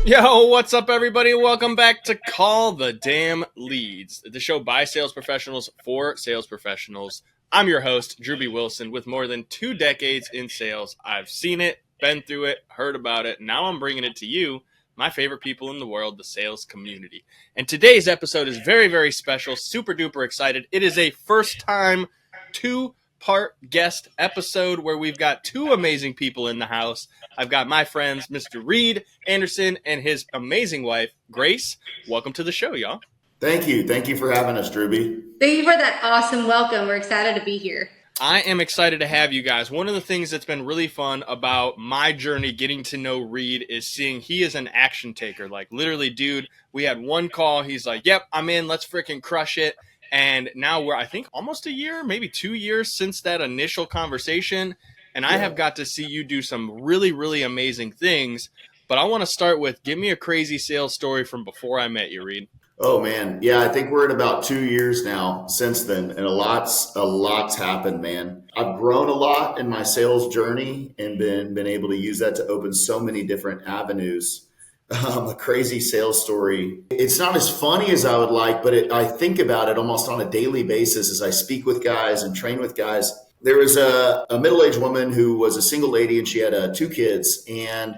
Yo, what's up, everybody? Welcome back to Call the Damn Leads, the show by sales professionals for sales professionals. I'm your host, Drewbie Wilson, with more than 2 decades in sales. I've seen it, been through it, heard about it. Now I'm bringing it to you, my favorite people in the world, the sales community. And today's episode is very, very special, super duper excited. It is a first time 2-part guest episode where we've got 2 amazing people in the house. I've got my friends, Mr. Reid Anderson and his amazing wife, Grace. Welcome to the show, y'all. Thank you. Thank you for having us, Drewbie. Thank you for that awesome welcome. We're excited to be here. I am excited to have you guys. One of the things that's been really fun about my journey getting to know Reid is seeing he is an action taker. Like, literally, dude, we had one call. He's like, yep, I'm in. Let's freaking crush it. And now we're, I think, almost a year, maybe 2 years since that initial conversation. And I have got to see you do some really, really amazing things. But I want to start with, give me a crazy sales story from before I met you, Reid. Oh, man. Yeah, I think we're at about 2 years now since then. And a lot's happened, man. I've grown a lot in my sales journey and been able to use that to open so many different avenues. A crazy sales story. It's not as funny as I would like, but I think about it almost on a daily basis as I speak with guys and train with guys. There was a middle-aged woman who was a single lady, and she had 2 kids. And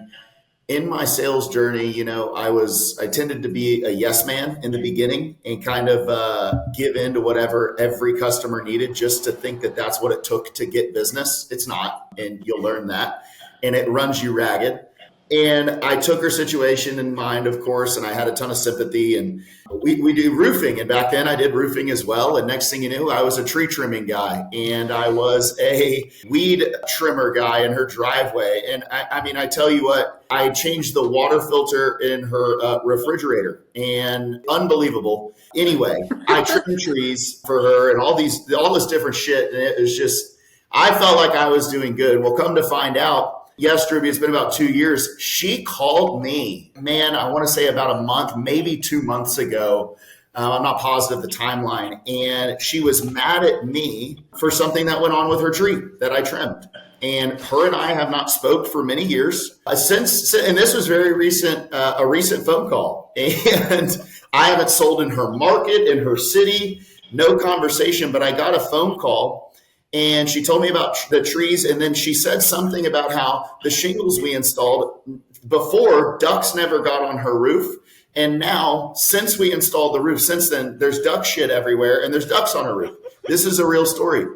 in my sales journey, you know, I tended to be a yes man in the beginning and kind of give in to whatever every customer needed, just to think that that's what it took to get business. It's not, and you'll learn that. And it runs you ragged. And I took her situation in mind, of course, and I had a ton of sympathy. And we do roofing. And back then I did roofing as well. And next thing you knew, I was a tree trimming guy. And I was a weed trimmer guy in her driveway. And I mean, I tell you what, I changed the water filter in her refrigerator. And unbelievable. Anyway, I trimmed trees for her and all this different shit. And it was just, I felt like I was doing good. Well, come to find out, yes, Drewbie, it's been about 2 years. She called me, man, I want to say about a month, maybe 2 months ago. I'm not positive the timeline. And she was mad at me for something that went on with her tree that I trimmed. And her and I have not spoke for many years since, and this was very recent, a recent phone call. And I haven't sold in her market, in her city, no conversation, but I got a phone call. And she told me about the trees, and then she said something about how the shingles we installed before, ducks never got on her roof. And now, since we installed the roof, since then, there's duck shit everywhere, and there's ducks on her roof. This is a real story.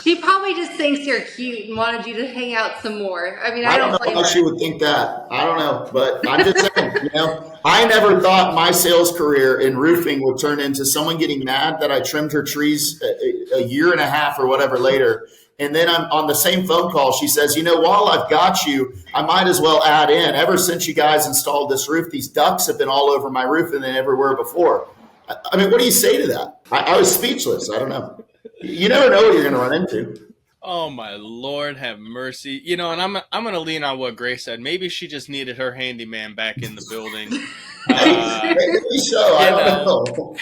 She probably just thinks you're cute and wanted you to hang out some more. I mean, I don't know how she would think that. I don't know, but I'm just saying, you know, I never thought my sales career in roofing would turn into someone getting mad that I trimmed her trees a year and a half or whatever later. And then I'm on the same phone call. She says, you know, while I've got you, I might as well add in, ever since you guys installed this roof, these ducks have been all over my roof and they never were before. I mean, what do you say to that? I was speechless. I don't know. You never know what you're going to run into. Oh, my Lord, have mercy. You know, and I'm going to lean on what Grace said. Maybe she just needed her handyman back in the building. Maybe so. I don't know.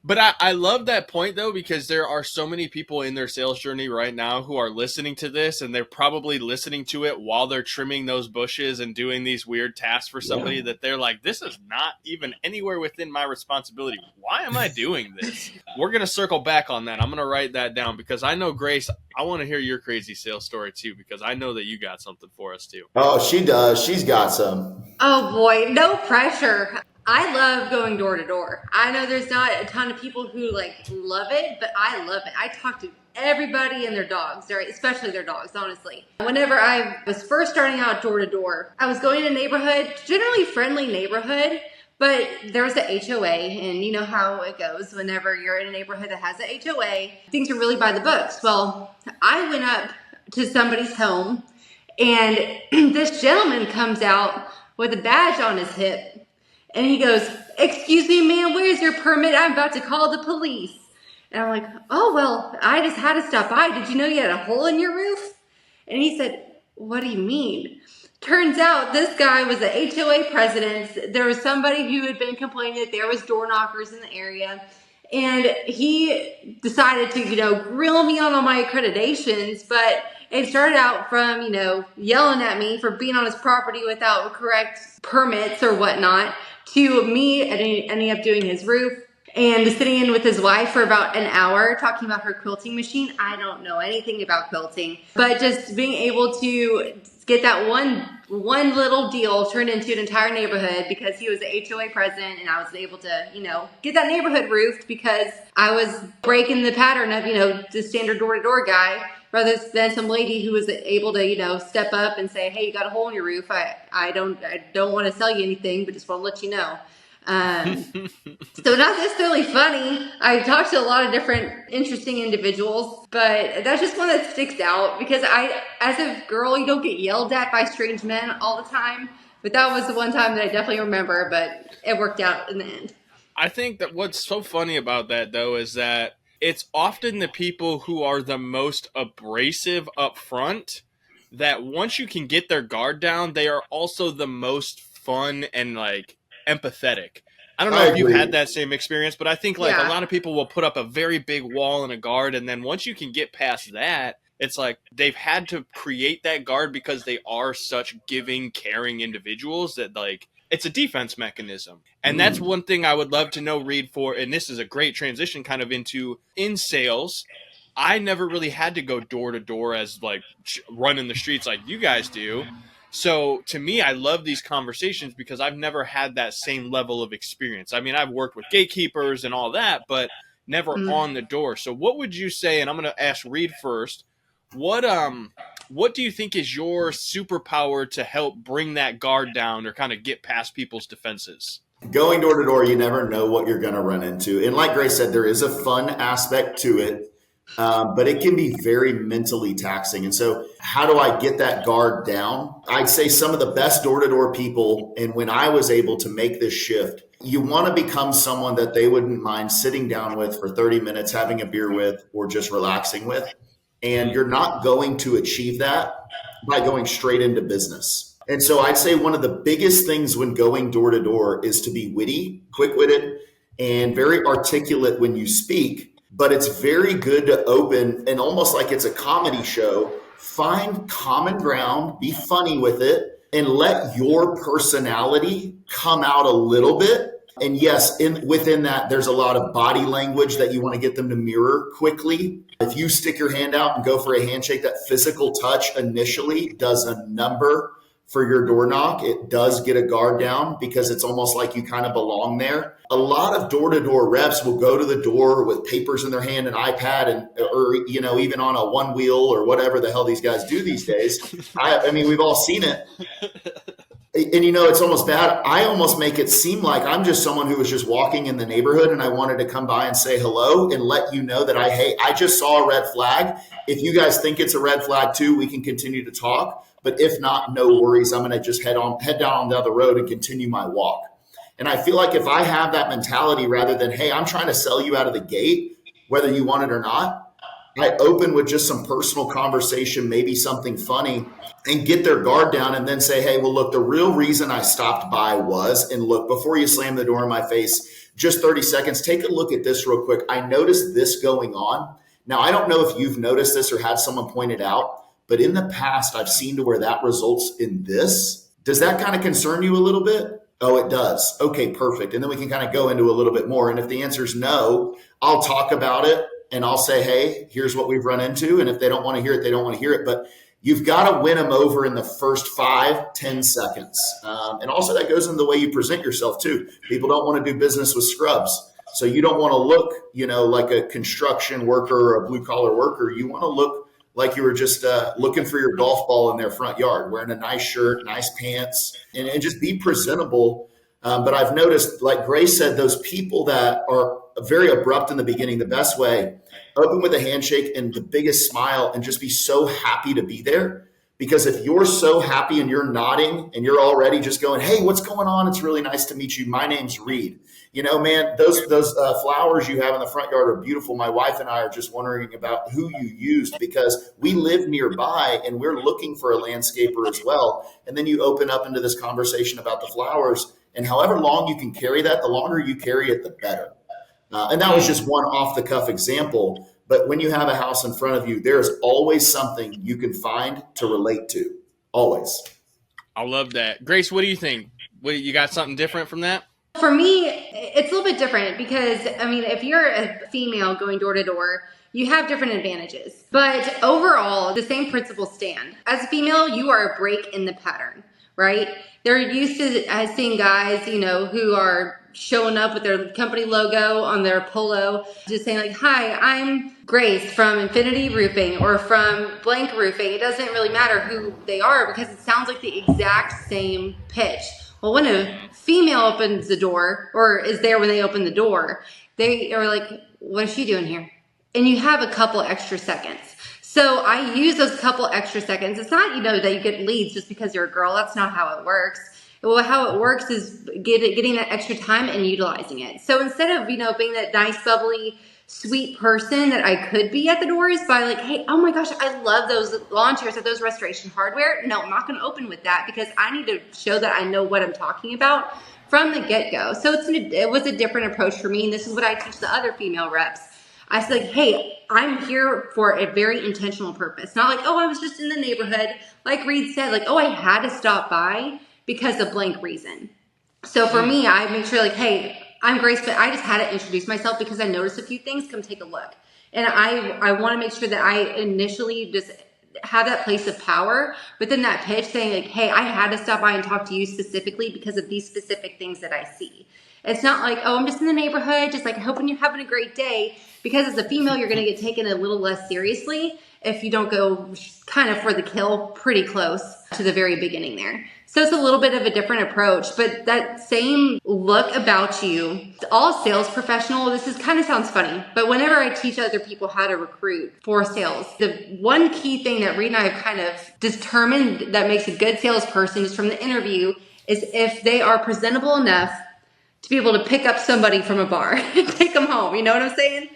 But I love that point, though, because there are so many people in their sales journey right now who are listening to this, and they're probably listening to it while they're trimming those bushes and doing these weird tasks for somebody that they're like, this is not even anywhere within my responsibility. Why am I doing this? We're going to circle back on that. I'm going to write that down because I know, Grace, I want to hear your crazy sales story, too, because I know that you got something for us, too. Oh, she does. She's got some. Oh, boy. No pressure. I love going door to door. I know there's not a ton of people who love it, but I love it. I talk to everybody and their dogs, especially their dogs, honestly. Whenever I was first starting out door to door, I was going to a neighborhood, generally friendly neighborhood, but there was the HOA, and you know how it goes whenever you're in a neighborhood that has a HOA. Things are really by the books. Well, I went up to somebody's home, and this gentleman comes out with a badge on his hip. And he goes, excuse me, ma'am, where's your permit? I'm about to call the police. And I'm like, oh, well, I just had to stop by. Did you know you had a hole in your roof? And he said, what do you mean? Turns out this guy was the HOA president. There was somebody who had been complaining that there was door knockers in the area. And he decided to, grill me on all my accreditations. But it started out from, yelling at me for being on his property without correct permits or whatnot, to me ending up doing his roof and sitting in with his wife for about an hour talking about her quilting machine. I don't know anything about quilting, but just being able to get that one little deal turned into an entire neighborhood because he was the HOA president, and I was able to, get that neighborhood roofed because I was breaking the pattern of, the standard door-to-door guy, rather than some lady who was able to, step up and say, hey, you got a hole in your roof. I don't want to sell you anything, but just want to let you know. So not necessarily funny. I talked to a lot of different interesting individuals, but that's just one that sticks out because as a girl, you don't get yelled at by strange men all the time. But that was the one time that I definitely remember, but it worked out in the end. I think that what's so funny about that, though, is that it's often the people who are the most abrasive up front that once you can get their guard down, they are also the most fun and empathetic. I don't know if you had that same experience, but I think a lot of people will put up a very big wall and a guard, and then once you can get past that, it's like they've had to create that guard because they are such giving, caring individuals that it's a defense mechanism. And that's one thing I would love to know, Reid, and this is a great transition kind of into in sales. I never really had to go door to door as running the streets like you guys do. So to me, I love these conversations because I've never had that same level of experience. I mean, I've worked with gatekeepers and all that, but never on the door. So what would you say, and I'm going to ask Reid first, what do you think is your superpower to help bring that guard down or kind of get past people's defenses? Going door to door, you never know what you're going to run into. And like Grace said, there is a fun aspect to it. But it can be very mentally taxing. And so how do I get that guard down? I'd say some of the best door-to-door people, and when I was able to make this shift, you want to become someone that they wouldn't mind sitting down with for 30 minutes, having a beer with, or just relaxing with. And you're not going to achieve that by going straight into business. And so I'd say one of the biggest things when going door to door is to be witty, quick-witted, and very articulate when you speak. But it's very good to open and almost like it's a comedy show, find common ground, be funny with it, and let your personality come out a little bit. And yes, within that, there's a lot of body language that you want to get them to mirror quickly. If you stick your hand out and go for a handshake, that physical touch initially does a number for your door knock. It does get a guard down because it's almost like you kind of belong there. A lot of door-to-door reps will go to the door with papers in their hand, an iPad, or even on a one wheel or whatever the hell these guys do these days. I mean, we've all seen it. And it's almost bad. I almost make it seem like I'm just someone who was just walking in the neighborhood and I wanted to come by and say hello and let you know that I just saw a red flag. If you guys think it's a red flag too, we can continue to talk. But if not, no worries. I'm going to just head down the road and continue my walk. And I feel like if I have that mentality rather than, hey, I'm trying to sell you out of the gate, whether you want it or not, I open with just some personal conversation, maybe something funny, and get their guard down and then say, hey, well, look, the real reason I stopped by was, and look, before you slam the door in my face, just 30 seconds, take a look at this real quick. I noticed this going on. Now, I don't know if you've noticed this or had someone point it out, but in the past, I've seen to where that results in this. Does that kind of concern you a little bit? Oh, it does. Okay, perfect. And then we can kind of go into a little bit more. And if the answer is no, I'll talk about it and I'll say, hey, here's what we've run into. And if they don't want to hear it, they don't want to hear it. But you've got to win them over in the first 5-10 seconds. And also that goes in the way you present yourself too. People don't want to do business with scrubs. So you don't want to look, like a construction worker or a blue collar worker. You want to look like you were just looking for your golf ball in their front yard, wearing a nice shirt, nice pants, and just be presentable. But I've noticed, like Grace said, those people that are very abrupt in the beginning, the best way, open with a handshake and the biggest smile and just be so happy to be there. Because if you're so happy and you're nodding and you're already just going, hey, what's going on? It's really nice to meet you. My name's Reid. Man, those flowers you have in the front yard are beautiful. My wife and I are just wondering about who you used because we live nearby and we're looking for a landscaper as well. And then you open up into this conversation about the flowers. And however long you can carry that, the longer you carry it, the better. And that was just one off the cuff example. But when you have a house in front of you, there's always something you can find to relate to. Always. I love that. Grace, what do you think? You got something different from that? For me, it's a little bit different because, I mean, if you're a female going door to door, you have different advantages. But overall, the same principles stand. As a female, you are a break in the pattern, right? They're used to seeing guys, you know, who are showing up with their company logo on their polo, just saying like, hi, I'm Grace from Infinity Roofing or from blank roofing. It doesn't really matter who they are because it sounds like the exact same pitch. Well, when a female opens the door or is there when they open the door, they are like, what is she doing here? And you have a couple extra seconds. So I use those couple extra seconds. It's not, you know, that you get leads just because you're a girl. That's not how it works. Well, how it works is getting that extra time and utilizing it. So instead of, you know, being that nice, bubbly, sweet person that I could be at the doors by like, hey, oh my gosh, I love those lawn chairs at those Restoration Hardware. No, I'm not going to open with that because I need to show that I know what I'm talking about from the get-go. So it was a different approach for me. And this is what I teach the other female reps. I said, like, hey, I'm here for a very intentional purpose. Not like, oh, I was just in the neighborhood. Like Reid said, like, oh, I had to stop by because of blank reason. So for me, I make sure like, hey, I'm Grace, but I just had to introduce myself because I noticed a few things. Come take a look. And I want to make sure that I initially just have that place of power within that pitch saying like, hey, I had to stop by and talk to you specifically because of these specific things that I see. It's not like, oh, I'm just in the neighborhood, just like hoping you're having a great day. Because as a female, you're going to get taken a little less seriously if you don't go kind of for the kill pretty close to the very beginning there. So it's a little bit of a different approach, but that same look about you, all sales professional, this is kind of sounds funny, but whenever I teach other people how to recruit for sales, the one key thing that Reid and I have kind of determined that makes a good salesperson is from the interview is if they are presentable enough to be able to pick up somebody from a bar and take them home. You know what I'm saying?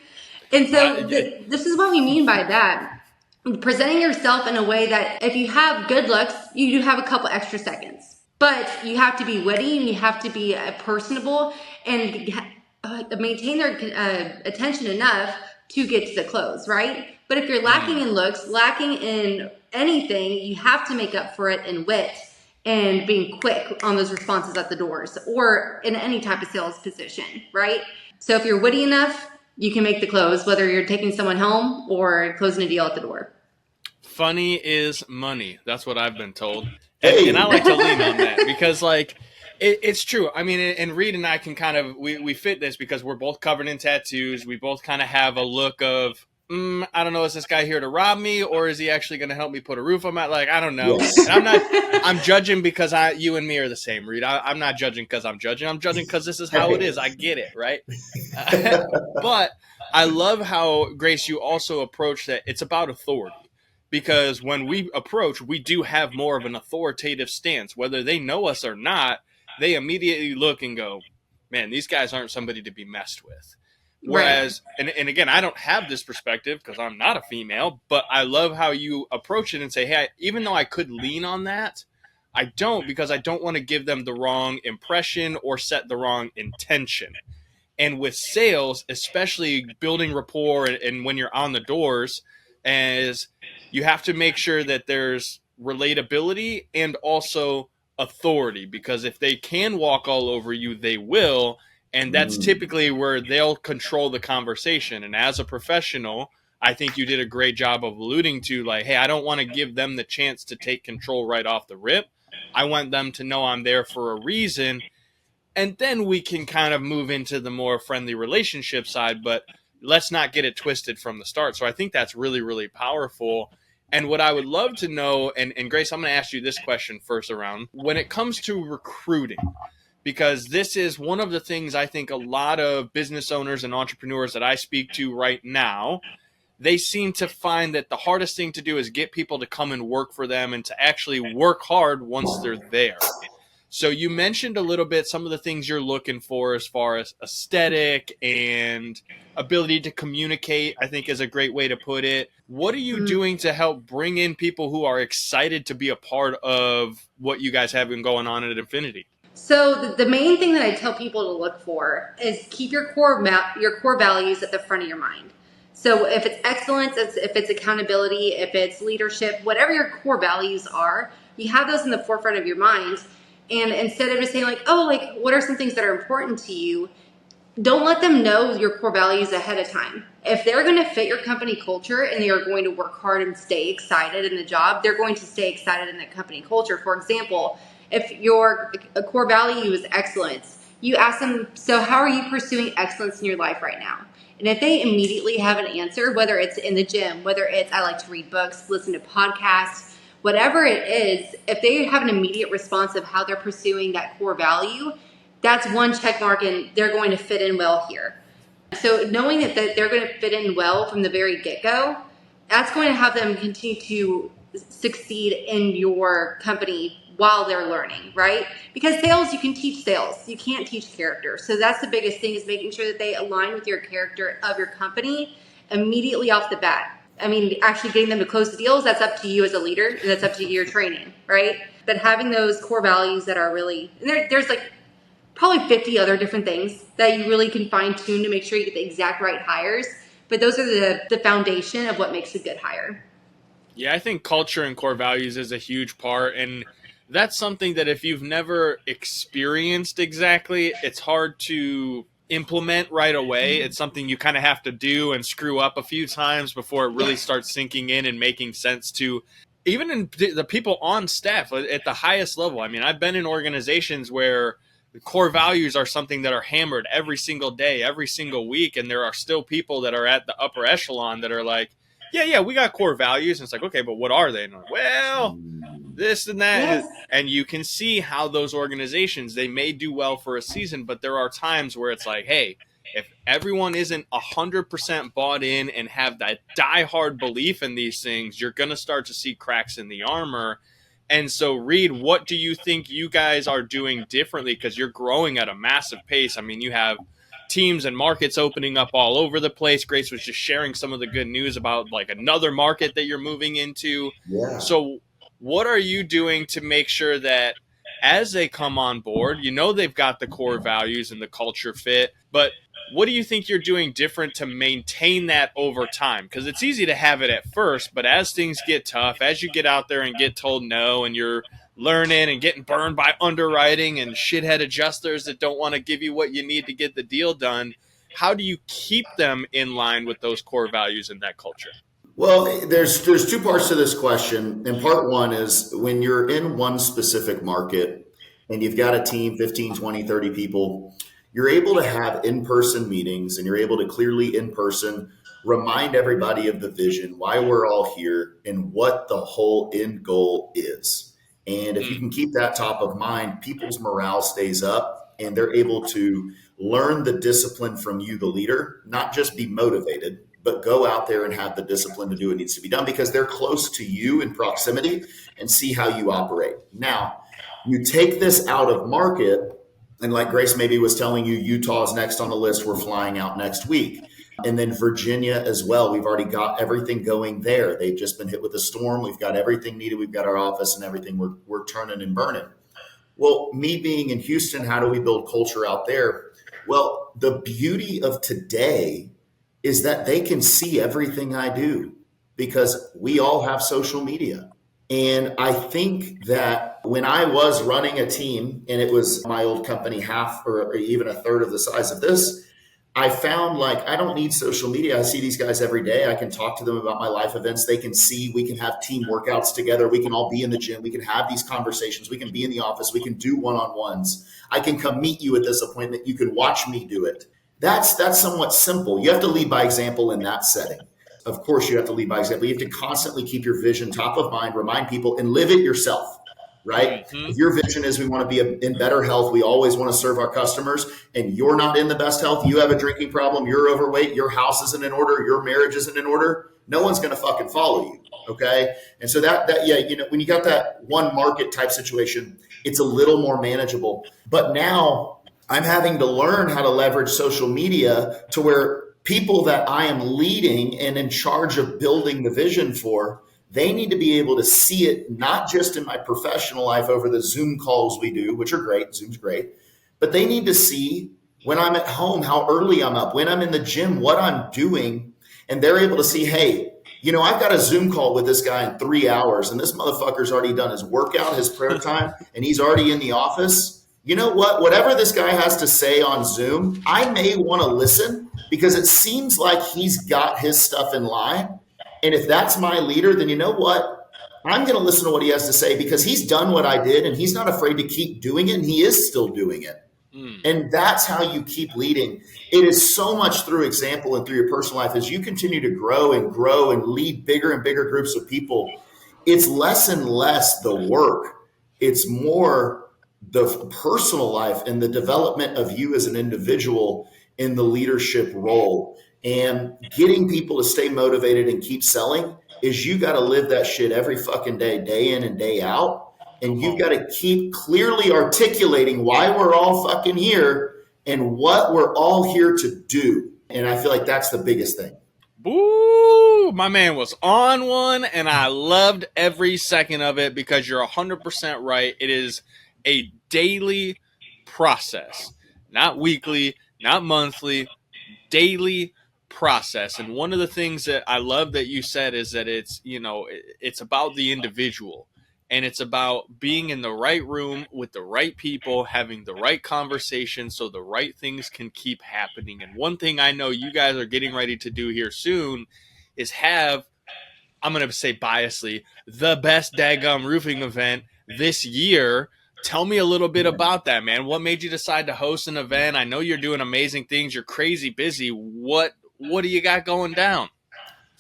And so this is what we mean by that. Presenting yourself in a way that if you have good looks, you do have a couple extra seconds. But you have to be witty and you have to be personable and maintain their attention enough to get to the close, right? But if you're lacking in looks, lacking in anything, you have to make up for it in wit and being quick on those responses at the doors or in any type of sales position, right? So if you're witty enough, you can make the close, whether you're taking someone home or closing a deal at the door. Funny is money. That's what I've been told. Hey. And I like to lean on that because, like, it's true. I mean, and Reid and I can kind of, we fit this because we're both covered in tattoos. We both kind of have a look of, I don't know, is this guy here to rob me or is he actually going to help me put a roof on my, like, I don't know. Yes. And I'm judging because you and me are the same, Reid. I'm not judging because I'm judging. I'm judging because this is how it is. I get it, right? But I love how, Grace, you also approach that it's about authority. Because when we approach, we do have more of an authoritative stance. Whether they know us or not, they immediately look and go, man, these guys aren't somebody to be messed with. Whereas, right. and again, I don't have this perspective because I'm not a female, but I love how you approach it and say, hey, even though I could lean on that, I don't because I don't want to give them the wrong impression or set the wrong intention. And with sales, especially building rapport and when you're on the doors, as you have to make sure that there's relatability and also authority, because if they can walk all over you, they will. And that's typically where they'll control the conversation. And as a professional, I think you did a great job of alluding to like, hey, I don't want to give them the chance to take control right off the rip. I want them to know I'm there for a reason. And then we can kind of move into the more friendly relationship side, but let's not get it twisted from the start. So I think that's really, really powerful. And what I would love to know, and Grace, I'm going to ask you this question first around, when it comes to recruiting, because this is one of the things I think a lot of business owners and entrepreneurs that I speak to right now, they seem to find that the hardest thing to do is get people to come and work for them and to actually work hard once they're there. So you mentioned a little bit some of the things you're looking for as far as aesthetic and ability to communicate, I think is a great way to put it. What are you doing to help bring in people who are excited to be a part of what you guys have been going on at Infinity? So the main thing that I tell people to look for is keep your core values at the front of your mind. So if it's excellence, if it's accountability, if it's leadership, whatever your core values are, you have those in the forefront of your mind. And instead of just saying like, oh, like what are some things that are important to you? Don't let them know your core values ahead of time. If they're going to fit your company culture and they are going to work hard and stay excited in the job, they're going to stay excited in the company culture. For example, if your core value is excellence, you ask them, so how are you pursuing excellence in your life right now? And if they immediately have an answer, whether it's in the gym, whether it's I like to read books, listen to podcasts, whatever it is, if they have an immediate response of how they're pursuing that core value, that's one check mark and they're going to fit in well here. So knowing that they're going to fit in well from the very get-go, that's going to have them continue to succeed in your company while they're learning, right? Because sales, you can teach sales. You can't teach character. So that's the biggest thing, is making sure that they align with your character of your company immediately off the bat. I mean, actually getting them to close the deals, that's up to you as a leader. That's up to your training, right? But having those core values that are really, there's like probably 50 other different things that you really can fine tune to make sure you get the exact right hires. But those are the foundation of what makes a good hire. Yeah, I think culture and core values is a huge part. And that's something that if you've never experienced exactly, it's hard to implement right away. It's something you kind of have to do and screw up a few times before it really starts sinking in and making sense to even in the people on staff at the highest level. I mean, I've been in organizations where the core values are something that are hammered every single day, every single week. And there are still people that are at the upper echelon that are like, yeah, we got core values. And it's like, okay, but what are they? And like, well, this and that. Yes. And you can see how those organizations, they may do well for a season, but there are times where it's like, hey, if everyone isn't 100% bought in and have that diehard belief in these things, you're going to start to see cracks in the armor. And so, Reid, what do you think you guys are doing differently? Because you're growing at a massive pace. I mean, you have teams and markets opening up all over the place. Grace was just sharing some of the good news about like another market that you're moving into. Yeah. So what are you doing to make sure that as they come on board, you know they've got the core values and the culture fit, but what do you think you're doing different to maintain that over time? Because it's easy to have it at first, but as things get tough, as you get out there and get told no, and you're learning and getting burned by underwriting and shithead adjusters that don't want to give you what you need to get the deal done, how do you keep them in line with those core values and that culture? Well, there's two parts to this question. And part one is when you're in one specific market and you've got a team, 15, 20, 30 people, you're able to have in-person meetings and you're able to clearly in person remind everybody of the vision, why we're all here, and what the whole end goal is. And if you can keep that top of mind, people's morale stays up and they're able to learn the discipline from you, the leader, not just be motivated, but go out there and have the discipline to do what needs to be done because they're close to you in proximity and see how you operate. Now, you take this out of market, and like Grace maybe was telling you, Utah's next on the list. We're flying out next week. And then Virginia as well. We've already got everything going there. They've just been hit with a storm. We've got everything needed. We've got our office and everything. We're turning and burning. Well, me being in Houston, how do we build culture out there? Well, the beauty of today is that they can see everything I do because we all have social media. And I think that when I was running a team and it was my old company, half or even a third of the size of this, I found like I don't need social media. I see these guys every day. I can talk to them about my life events. They can see, we can have team workouts together. We can all be in the gym. We can have these conversations. We can be in the office. We can do one-on-ones. I can come meet you at this appointment. You can watch me do it. That's somewhat simple. You have to lead by example in that setting. Of course, you have to lead by example. You have to constantly keep your vision top of mind, remind people, and live it yourself, right? If your vision is we want to be in better health, we always want to serve our customers, and you're not in the best health, you have a drinking problem, you're overweight, your house isn't in order, your marriage isn't in order, no one's going to fucking follow you, okay? And so that when you got that one market type situation, it's a little more manageable. But now I'm having to learn how to leverage social media to where people that I am leading and in charge of building the vision for, they need to be able to see it, not just in my professional life over the Zoom calls we do, which are great, Zoom's great, but they need to see when I'm at home, how early I'm up, when I'm in the gym, what I'm doing. And they're able to see, hey, I've got a Zoom call with this guy in 3 hours, and this motherfucker's already done his workout, his prayer time, and he's already in the office. You know what? Whatever this guy has to say on Zoom, I may want to listen because it seems like he's got his stuff in line. And if that's my leader, then you know what? I'm going to listen to what he has to say because he's done what I did and he's not afraid to keep doing it, and he is still doing it. And that's how you keep leading. It is so much through example and through your personal life as you continue to grow and lead bigger and bigger groups of people. It's less and less the work. It's more the personal life and the development of you as an individual in the leadership role. And getting people to stay motivated and keep selling is you got to live that shit every fucking day, day in and day out. And you've got to keep clearly articulating why we're all fucking here and what we're all here to do. And I feel like that's the biggest thing. Boo! My man was on one, and I loved every second of it because you're 100% right. It is a daily process, not weekly, not monthly, daily process. And one of the things that I love that you said is that it's about the individual. And it's about being in the right room with the right people, having the right conversation so the right things can keep happening. And one thing I know you guys are getting ready to do here soon is have, I'm going to say biasly, the best daggum roofing event this year. Tell me a little bit about that, man. What made you decide to host an event? I know you're doing amazing things. You're crazy busy. What do you got going down?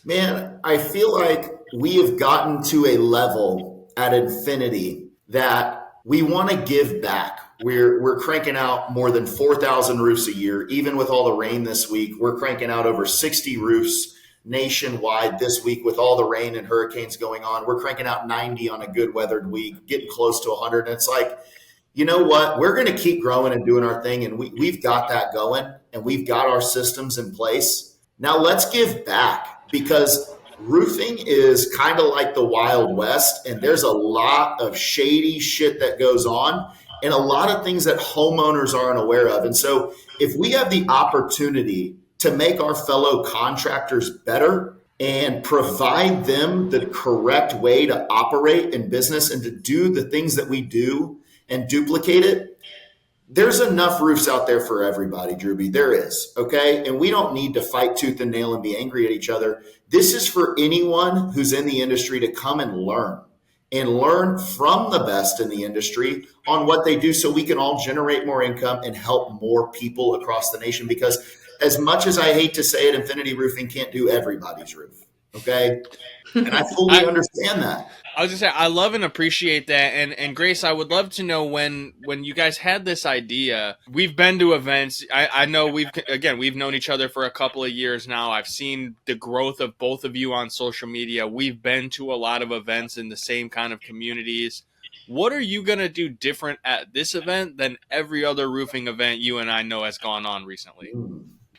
Man, I feel like we have gotten to a level at Infinity that we want to give back. We're cranking out more than 4,000 roofs a year. Even with all the rain this week, we're cranking out over 60 roofs nationwide this week with all the rain and hurricanes going on. We're cranking out 90 on a good weathered week, getting close to 100. And it's like, you know what? We're going to keep growing and doing our thing. And we've got that going and we've got our systems in place. Now let's give back because roofing is kind of like the Wild West, and there's a lot of shady shit that goes on and a lot of things that homeowners aren't aware of. And so if we have the opportunity to make our fellow contractors better and provide them the correct way to operate in business and to do the things that we do and duplicate it, there's enough roofs out there for everybody, Drewbie. There is, okay? And we don't need to fight tooth and nail and be angry at each other. This is for anyone who's in the industry to come and learn from the best in the industry on what they do so we can all generate more income and help more people across the nation. Because as much as I hate to say it, Infinity Roofing can't do everybody's roof, okay? And I fully understand that. I was just saying, I love and appreciate that. And Grace, I would love to know when you guys had this idea. We've been to events. I know we've known each other for a couple of years now. I've seen the growth of both of you on social media. We've been to a lot of events in the same kind of communities. What are you going to do different at this event than every other roofing event you and I know has gone on recently?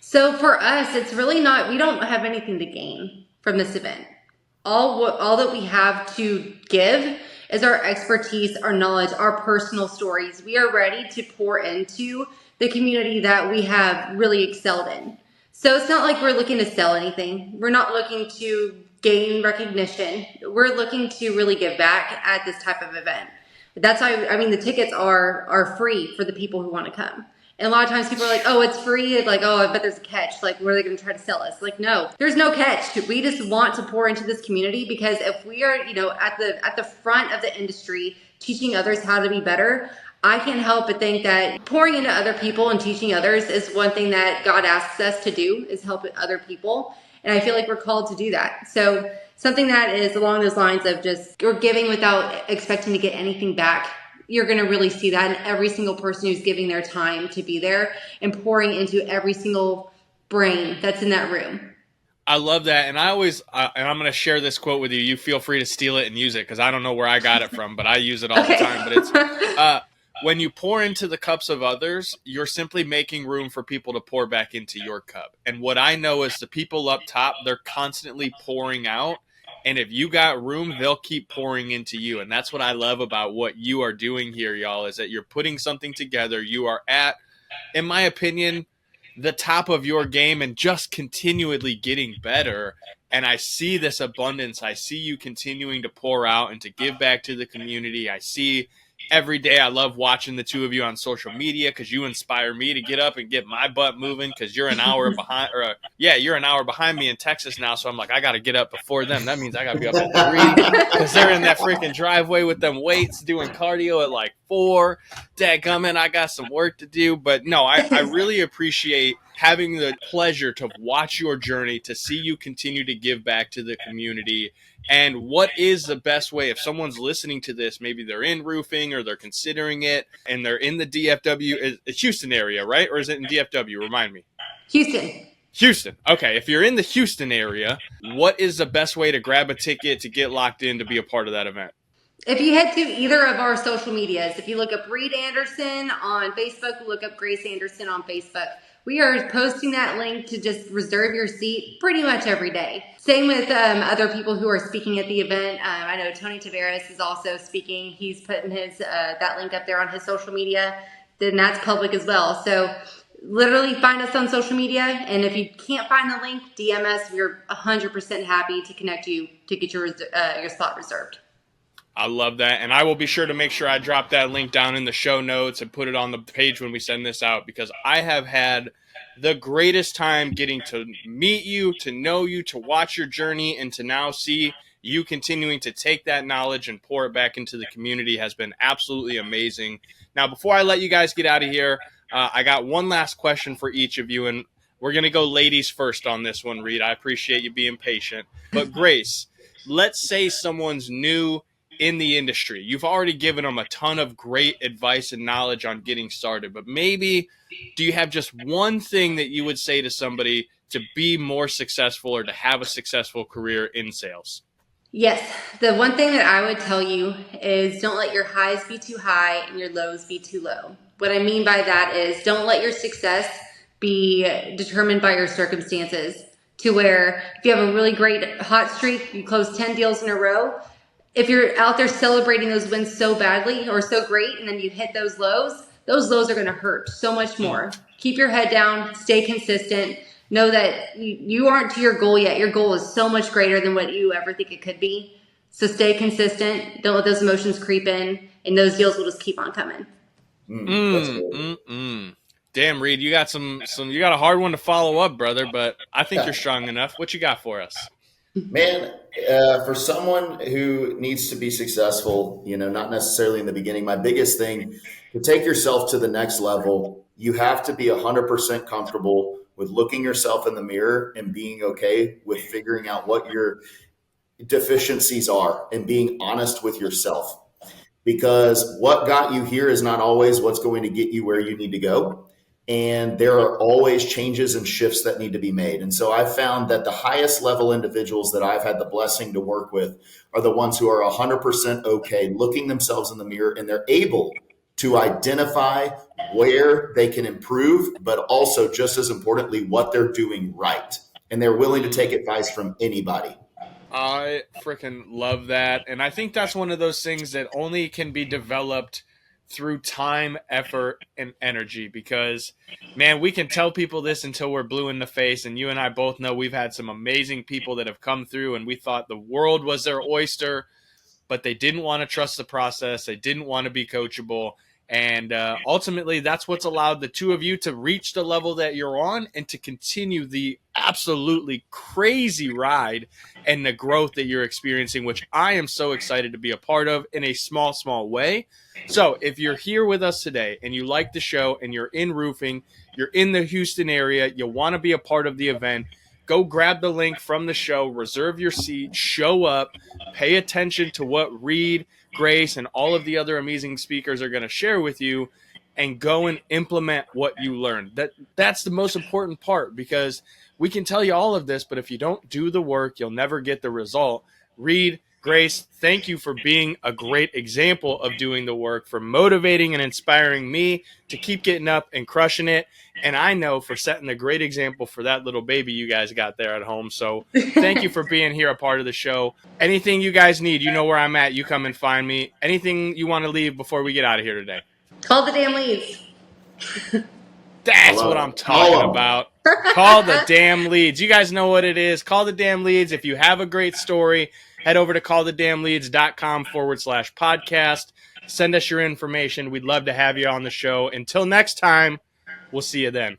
So for us, it's really not, we don't have anything to gain from this event. All that we have to give is our expertise, our knowledge, our personal stories. We are ready to pour into the community that we have really excelled in. So it's not like we're looking to sell anything. We're not looking to gain recognition. We're looking to really give back at this type of event. That's how, the tickets are free for the people who want to come. And a lot of times people are like, oh, it's free. It's like, oh, I bet there's a catch. Like, what are they going to try to sell us? Like, no, there's no catch. We just want to pour into this community because if we are, at the front of the industry, teaching others how to be better, I can't help but think that pouring into other people and teaching others is one thing that God asks us to do, is help other people. And I feel like we're called to do that. So something that is along those lines of just you're giving without expecting to get anything back. You're going to really see that in every single person who's giving their time to be there and pouring into every single brain that's in that room. I love that. And I always, and I'm going to share this quote with you. You feel free to steal it and use it because I don't know where I got it from, but I use it all the time. But it's when you pour into the cups of others, you're simply making room for people to pour back into your cup. And what I know is the people up top, they're constantly pouring out. And if you got room, they'll keep pouring into you. And that's what I love about what you are doing here, y'all, is that you're putting something together. You are at, in my opinion, the top of your game and just continually getting better. And I see this abundance. I see you continuing to pour out and to give back to the community. I see every day. I love watching the two of you on social media because you inspire me to get up and get my butt moving, because you're an hour behind, you're an hour behind me in Texas now. So I'm like, I got to get up before them. That means I got to be up at 3 because they're in that freaking driveway with them weights doing cardio at like 4. Dadgummit, I got some work to do. But no, I really appreciate having the pleasure to watch your journey, to see you continue to give back to the community. And what is the best way, if someone's listening to this, maybe they're in roofing or they're considering it and they're in the DFW, Houston area, right? Or is it in DFW? Remind me. Houston. Okay. If you're in the Houston area, what is the best way to grab a ticket to get locked in to be a part of that event? If you head to either of our social medias, if you look up Reid Anderson on Facebook, look up Grace Anderson on Facebook. We are posting that link to just reserve your seat pretty much every day. Same with other people who are speaking at the event. I know Tony Tavares is also speaking. He's putting his that link up there on his social media. Then that's public as well. So literally find us on social media. And if you can't find the link, DM us. We're 100% happy to connect you to get your spot reserved. I love that. And I will be sure to make sure I drop that link down in the show notes and put it on the page when we send this out, because I have had the greatest time getting to meet you, to know you, to watch your journey, and to now see you continuing to take that knowledge and pour it back into the community has been absolutely amazing. Now, before I let you guys get out of here, I got one last question for each of you, and we're going to go ladies first on this one, Reid. I appreciate you being patient. But Grace, let's say someone's new in the industry. You've already given them a ton of great advice and knowledge on getting started, but maybe do you have just one thing that you would say to somebody to be more successful or to have a successful career in sales? Yes. The one thing that I would tell you is don't let your highs be too high and your lows be too low. What I mean by that is don't let your success be determined by your circumstances, to where if you have a really great hot streak, you close 10 deals in a row. If you're out there celebrating those wins so badly or so great, and then you hit those lows are going to hurt so much more. Keep your head down, stay consistent. Know that you aren't to your goal yet. Your goal is so much greater than what you ever think it could be. So stay consistent. Don't let those emotions creep in, and those deals will just keep on coming. Damn, Reid, you got you got a hard one to follow up, brother, but I think you're strong enough. What you got for us? Man, for someone who needs to be successful, not necessarily in the beginning, my biggest thing, to take yourself to the next level, you have to be 100% comfortable with looking yourself in the mirror and being okay with figuring out what your deficiencies are and being honest with yourself. Because what got you here is not always what's going to get you where you need to go. And there are always changes and shifts that need to be made. And so I've found that the highest level individuals that I've had the blessing to work with are the ones who are 100% okay looking themselves in the mirror, and they're able to identify where they can improve, but also just as importantly, what they're doing right. And they're willing to take advice from anybody. I freaking love that. And I think that's one of those things that only can be developed through time, effort, and energy, because, man, we can tell people this until we're blue in the face. And you and I both know we've had some amazing people that have come through and we thought the world was their oyster, but they didn't want to trust the process. They didn't want to be coachable. And ultimately, that's what's allowed the two of you to reach the level that you're on and to continue the absolutely crazy ride and the growth that you're experiencing, which I am so excited to be a part of in a small, small way. So if you're here with us today and you like the show and you're in roofing, you're in the Houston area, you want to be a part of the event, go grab the link from the show, reserve your seat, show up, pay attention to what Reid, Grace, and all of the other amazing speakers are going to share with you, and go and implement what you learned. That's the most important part, because we can tell you all of this, but if you don't do the work, you'll never get the result. Reid, Grace, thank you for being a great example of doing the work, for motivating and inspiring me to keep getting up and crushing it. And I know for setting a great example for that little baby you guys got there at home. So thank you for being here, a part of the show. Anything you guys need, you know where I'm at. You come and find me. Anything you want to leave before we get out of here today? Call the damn leads. That's what I'm talking about. Call the damn leads. You guys know what it is. Call the damn leads. If you have a great story, head over to callthedamnleads.com/podcast. Send us your information. We'd love to have you on the show. Until next time, we'll see you then.